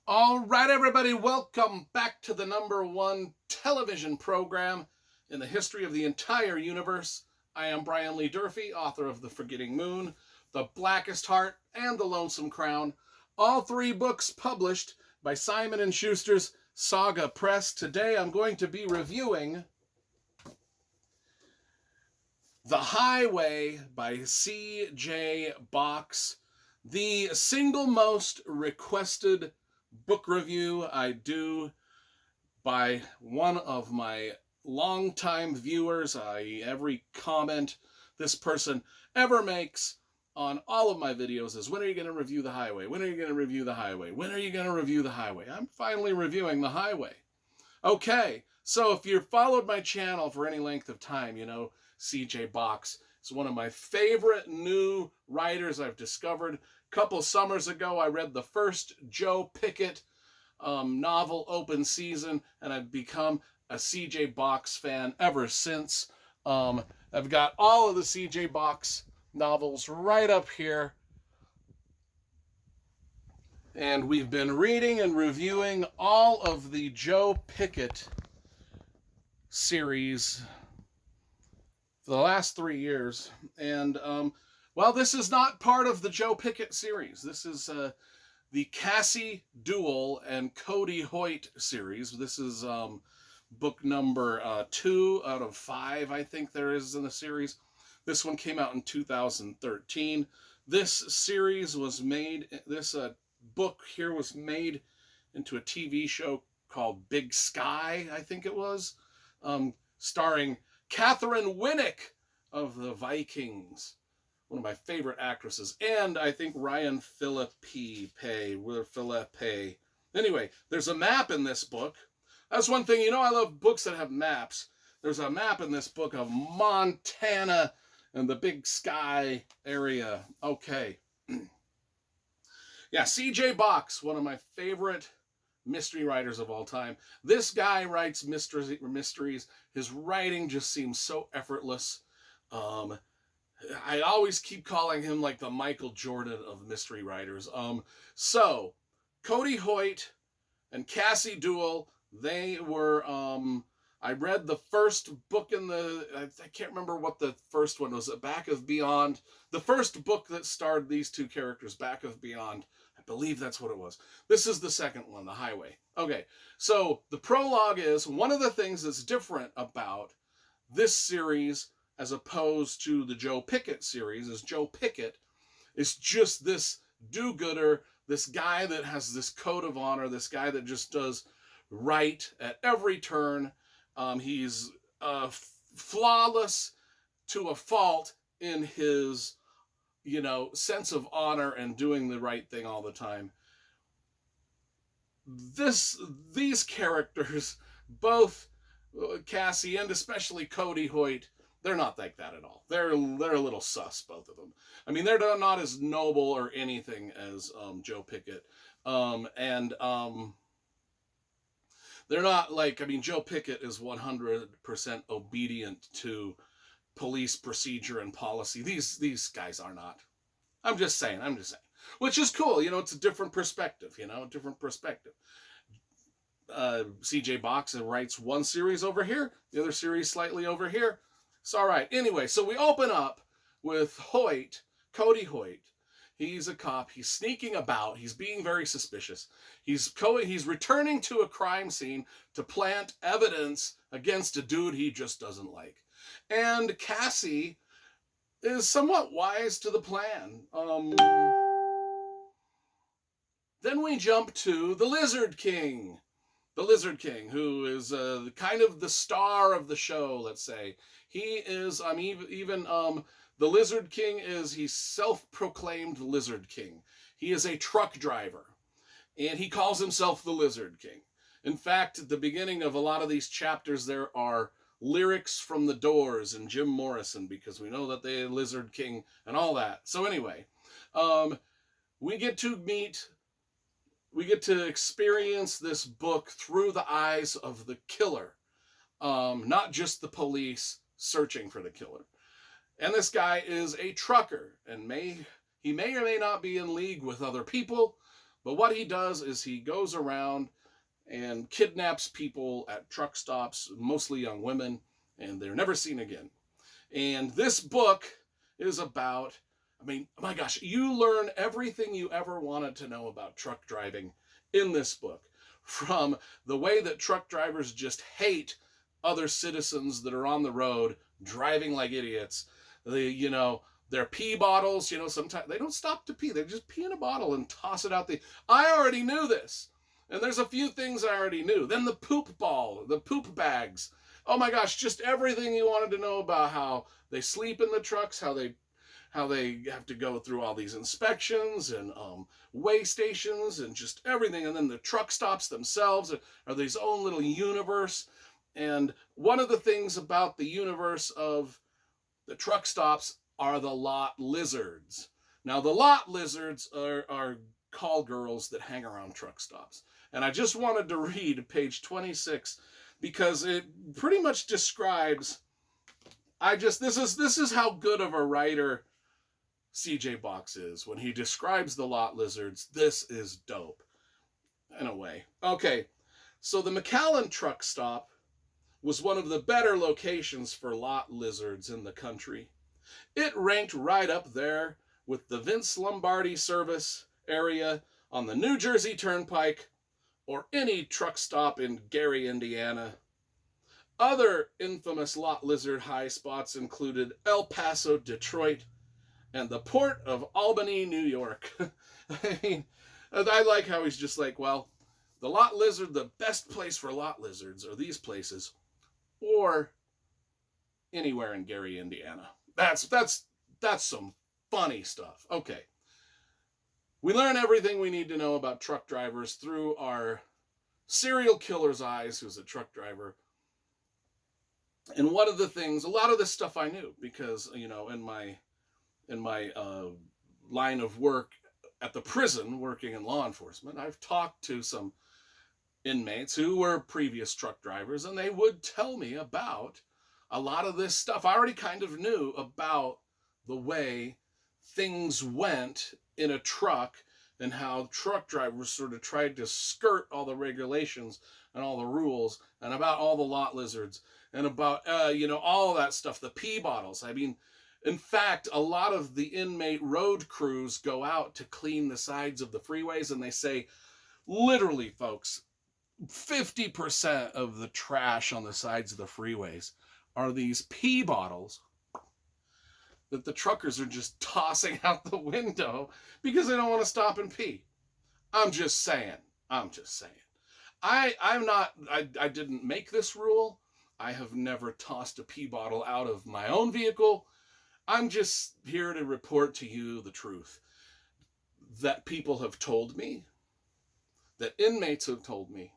All right, everybody, welcome back to the #1 television program in the history of the entire universe. I am Brian Lee Durfee, author of The Forgetting Moon, The Blackest Heart, and The Lonesome Crown. All three books published by Simon & Schuster's Saga Press. Today I'm going to be reviewing The Highway by C.J. Box, the single most requested book review I do by one of my longtime viewers. Every comment this person ever makes on all of my videos is, when are you going to review The Highway? When are you going to review The Highway? When are you going to review The Highway? I'm finally reviewing The Highway. Okay, so if you've followed my channel for any length of time, you know CJ Box is one of my favorite new writers I've discovered. A couple summers ago, I read the first Joe Pickett novel, Open Season, and I've become a CJ Box fan ever since. I've got all of the CJ Box novels right up here, and we've been reading and reviewing all of the Joe Pickett series for the last 3 years. And, well, this is not part of the Joe Pickett series. This is the Cassie Duell and Cody Hoyt series. This is book number 2 out of 5, I think there is in the series. This one came out in 2013. This series was made, this book here was made into a TV show called Big Sky, I think it was, starring Catherine Winnick of the Vikings, one of my favorite actresses, and I think Ryan Phillippe. Anyway, there's a map in this book. That's one thing, you know, I love books that have maps. There's a map in this book of Montana and the Big Sky area. Okay. Yeah, C.J. Box, one of my favorite mystery writers of all time. This guy writes mysteries. His writing just seems so effortless. I always keep calling him like the Michael Jordan of mystery writers. So Cody Hoyt and Cassie Duell, they were, I read the first book in I can't remember what the first one was, Back of Beyond. The first book that starred these two characters, Back of Beyond. I believe that's what it was. This is the second one, The Highway. Okay, so the prologue is, one of the things that's different about this series as opposed to the Joe Pickett series is Joe Pickett is just this do-gooder, this guy that has this code of honor, this guy that just does right at every turn. He's flawless to a fault in his, you know, sense of honor and doing the right thing all the time. These characters, both Cassie and especially Cody Hoyt, they're not like that at all. They're a little sus, both of them. I mean, they're not as noble or anything as Joe Pickett, and they're not like, I mean, Joe Pickett is 100% obedient to police procedure and policy. These guys are not. I'm just saying. Which is cool, you know, it's a different perspective, CJ Box writes one series over here, the other series slightly over here. It's all right. Anyway, so we open up with Cody Hoyt. He's a cop. He's sneaking about. He's being very suspicious. He's returning to a crime scene to plant evidence against a dude he just doesn't like. And Cassie is somewhat wise to the plan. Then we jump to the Lizard King. The Lizard King, who is kind of the star of the show, let's say. He is, the Lizard King he's self-proclaimed Lizard King. He is a truck driver, and he calls himself the Lizard King. In fact, at the beginning of a lot of these chapters, there are lyrics from the Doors and Jim Morrison, because we know that they Lizard King and all that. So anyway, we get to experience this book through the eyes of the killer, not just the police searching for the killer. And this guy is a trucker, and he may or may not be in league with other people, But what he does is he goes around and kidnaps people at truck stops, mostly young women, and they're never seen again. And this book is about, I mean, my gosh, you learn everything you ever wanted to know about truck driving in this book. From the way that truck drivers just hate other citizens that are on the road driving like idiots. Their pee bottles, sometimes they don't stop to pee. They just pee in a bottle and toss it out I already knew this. And there's a few things I already knew. Then the poop ball, the poop bags. Oh my gosh, just everything you wanted to know about how they sleep in the trucks, how they have to go through all these inspections and weigh stations and just everything. And then the truck stops themselves are these own little universe. And one of the things about the universe of the truck stops are the lot lizards. Now, the lot lizards are call girls that hang around truck stops. And I just wanted to read page 26 because it pretty much describes, this is how good of a writer CJ Box is. When he describes the lot lizards, this is dope in a way. Okay, so the McAllen truck stop was one of the better locations for lot lizards in the country. It ranked right up there with the Vince Lombardi service area on the New Jersey Turnpike or any truck stop in Gary, Indiana. Other infamous lot lizard high spots included El Paso, Detroit, and the port of Albany, New York. I mean, I like how he's just like, well, the lot lizard, the best place for lot lizards are these places, or anywhere in Gary, Indiana. That's some funny stuff. Okay. We learn everything we need to know about truck drivers through our serial killer's eyes, who's a truck driver. And one of the things, a lot of this stuff I knew because, in my line of work at the prison, working in law enforcement, I've talked to some inmates who were previous truck drivers, and they would tell me about a lot of this stuff. I already kind of knew about the way things went in a truck and how truck drivers sort of tried to skirt all the regulations and all the rules, and about all the lot lizards, and about, all of that stuff, the pee bottles. I mean, in fact, a lot of the inmate road crews go out to clean the sides of the freeways, and they say, literally, folks, 50% of the trash on the sides of the freeways are these pee bottles that the truckers are just tossing out the window because they don't want to stop and pee. I'm just saying. I didn't make this rule. I have never tossed a pee bottle out of my own vehicle. I'm just here to report to you the truth that people have told me, that inmates have told me,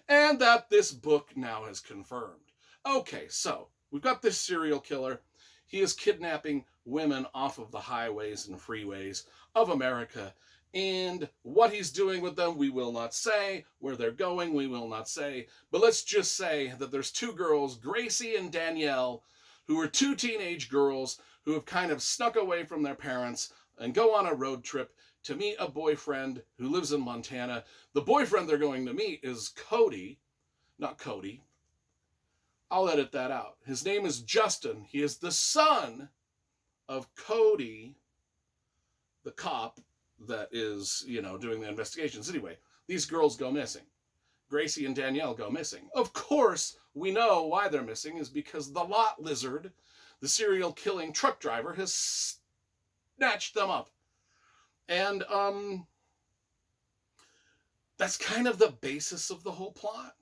and that this book now has confirmed. Okay, so we've got this serial killer. He is kidnapping women off of the highways and freeways of America. And what he's doing with them, we will not say. Where they're going, we will not say. But let's just say that there's two girls, Gracie and Danielle, who are two teenage girls who have kind of snuck away from their parents and go on a road trip to meet a boyfriend who lives in Montana. The boyfriend they're going to meet is Cody. Not Cody. I'll edit that out. His name is Justin. He is the son of Cody, the cop that is, doing the investigations. Anyway, these girls go missing. Gracie and Danielle go missing. Of course, we know why they're missing is because the lot lizard, the serial killing truck driver, has snatched them up. And that's kind of the basis of the whole plot.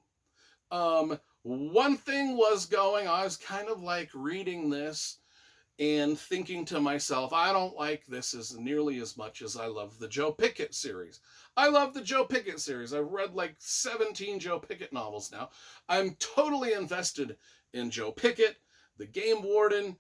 One thing was I was kind of like reading this and thinking to myself, I don't like this as nearly as much as I love the Joe Pickett series. I love the Joe Pickett series. I've read like 17 Joe Pickett novels now. I'm totally invested in Joe Pickett, the game warden,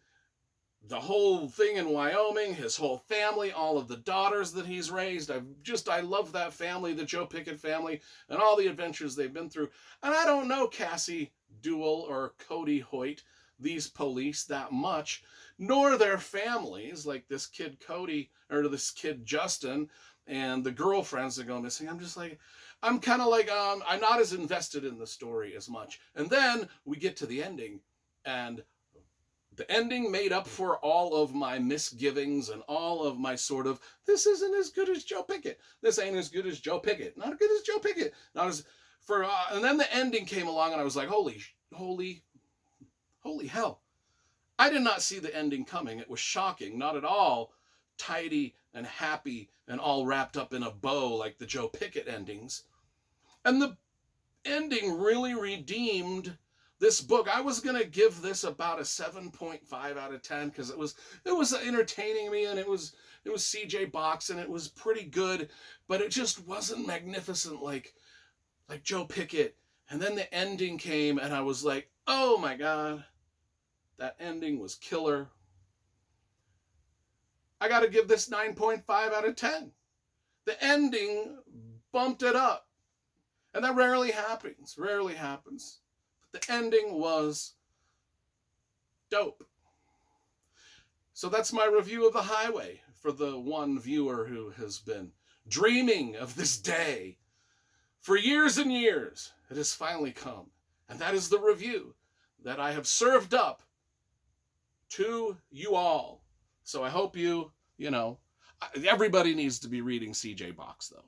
the whole thing in Wyoming, his whole family, all of the daughters that he's raised. I love that family, the Joe Pickett family, and all the adventures they've been through. And I don't know Cassie Duell or Cody Hoyt, these police, that much, nor their families, like this kid Cody, or this kid Justin. and the girlfriends that go missing. I'm just like, I'm kind of like, I'm not as invested in the story as much. And then we get to the ending, and the ending made up for all of my misgivings and all of my sort of, this isn't as good as Joe Pickett. This ain't as good as Joe Pickett. Not as good as Joe Pickett. Not as for and then the ending came along and I was like, holy hell. I did not see the ending coming. It was shocking. Not at all tidy and happy and all wrapped up in a bow like the Joe Pickett endings. And the ending really redeemed this book. I was going to give this about a 7.5 out of 10 because it was entertaining me, and it was CJ Box, and it was pretty good, but it just wasn't magnificent like Joe Pickett. And then the ending came and I was like, "Oh my god. That ending was killer." I got to give this 9.5 out of 10. The ending bumped it up. And that rarely happens. But the ending was dope. So that's my review of The Highway for the one viewer who has been dreaming of this day for years and years. It has finally come. And that is the review that I have served up to you all. So I hope everybody needs to be reading CJ Box, though.